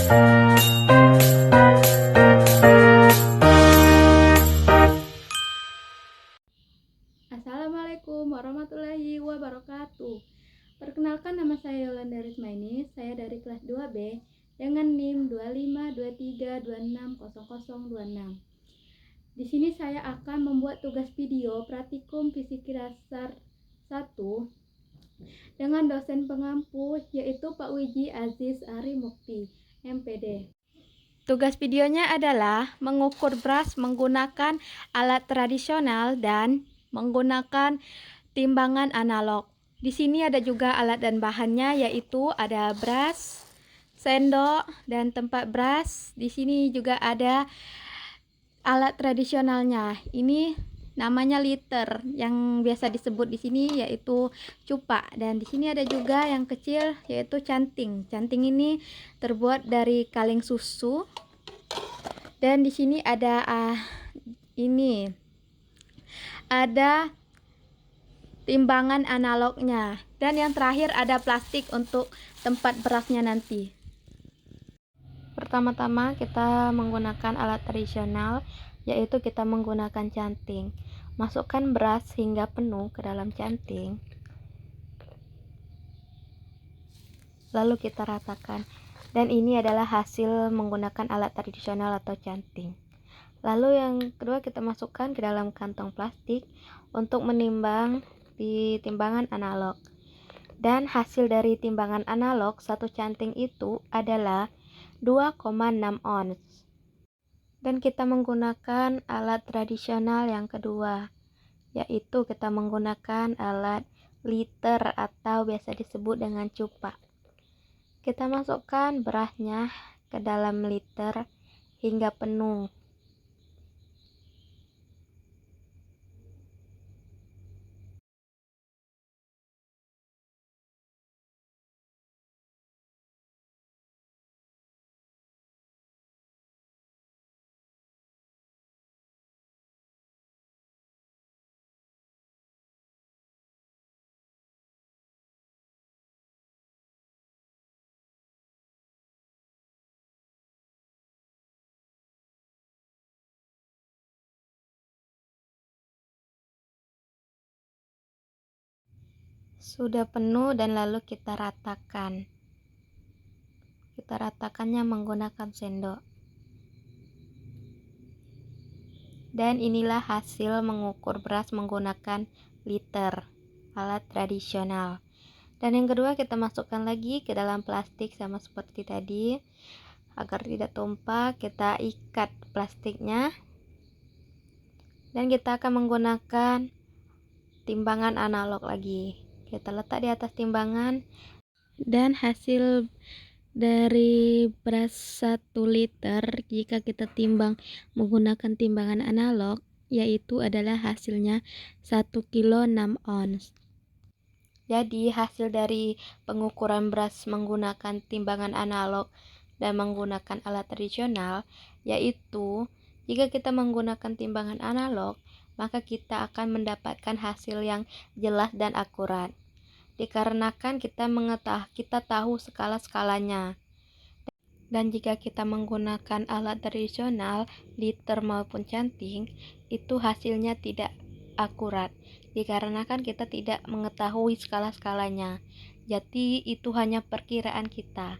Assalamualaikum warahmatullahi wabarakatuh. Perkenalkan, nama saya Yolanda Rismaini. Saya dari kelas 2B dengan NIM 2523260026. Di sini saya akan membuat tugas video praktikum fisika dasar 1 dengan dosen pengampu yaitu Pak Wiji Aziz Ari Mukti, MPD. Tugas videonya adalah mengukur beras menggunakan alat tradisional dan menggunakan timbangan analog. Di sini ada juga alat dan bahannya, yaitu ada beras, sendok, dan tempat beras. Di sini juga ada alat tradisionalnya. Ini namanya liter, yang biasa disebut di sini yaitu cupak. Dan di sini ada juga yang kecil yaitu canting. Canting ini terbuat dari kaleng susu. Dan di sini ada ada timbangan analognya, dan yang terakhir ada plastik untuk tempat berasnya nanti. Pertama-tama kita menggunakan alat tradisional, yaitu kita menggunakan canting. Masukkan beras hingga penuh ke dalam canting, lalu kita ratakan. Dan ini adalah hasil menggunakan alat tradisional atau canting. Lalu yang kedua, kita masukkan ke dalam kantong plastik untuk menimbang di timbangan analog. Dan hasil dari timbangan analog satu canting itu adalah 2,6 ons. Dan kita menggunakan alat tradisional yang kedua, yaitu kita menggunakan alat liter atau biasa disebut dengan cupak. Kita masukkan berasnya ke dalam liter hingga penuh. Sudah penuh dan lalu kita ratakan. Kita ratakannya menggunakan sendok. Dan inilah hasil mengukur beras menggunakan liter, alat tradisional. Dan yang kedua, kita masukkan lagi ke dalam plastik sama seperti tadi. Agar tidak tumpah, kita ikat plastiknya. Dan kita akan menggunakan timbangan analog lagi. Kita letak di atas timbangan, dan hasil dari beras 1 liter jika kita timbang menggunakan timbangan analog, yaitu adalah hasilnya 1 kilo 6 ons. Jadi hasil dari pengukuran beras menggunakan timbangan analog dan menggunakan alat tradisional, yaitu jika kita menggunakan timbangan analog, maka kita akan mendapatkan hasil yang jelas dan akurat. Dikarenakan kita tahu skala-skalanya. Dan jika kita menggunakan alat tradisional, liter maupun canting, itu hasilnya tidak akurat. Dikarenakan kita tidak mengetahui skala-skalanya. Jadi itu hanya perkiraan kita.